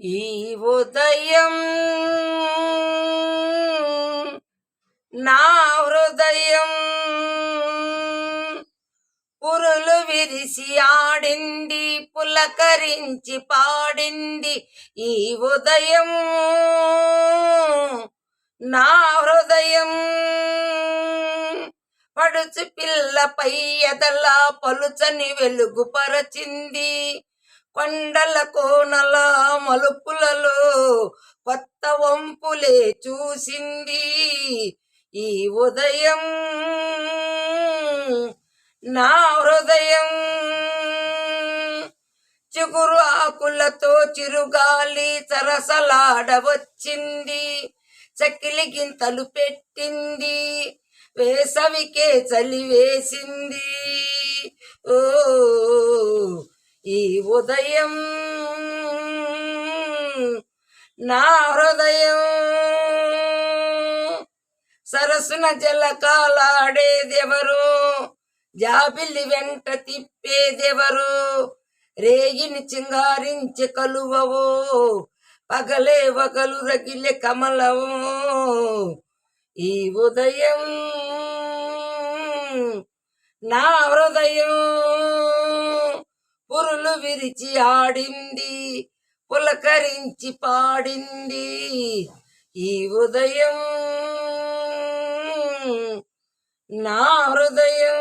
ఈ ఉదయం నా హృదయం పురులు విరిసి ఆడింది, పులకరించి పాడింది. ఈ ఉదయం నా హృదయం పడుచు పిల్లపై ఎదలా పలుచని వెలుగు పరచింది. కొండల కోనల మలుపులలో కొత్త వంపులే చూసింది. ఈ ఉదయం నా హృదయం చిగురు ఆకులతో చిరుగాలి సరసలాడవచ్చింది. చకిలి గింతలు పెట్టింది, వేసవికే చలి వేసింది. ఓ ఈ ఉదయం నా హృదయం సరసున జలకాలాడేదెవరు, జాబిలి వెంట తిప్పేదెవరు, రేగిని చింగారించి కలువవో, పగలే వగలు రగిలే కమలవో. ఈ ఉదయం నా హృదయం పురులు విరిచి ఆడింది, పులకరించి పాడింది. ఈ ఉదయం నా హృదయం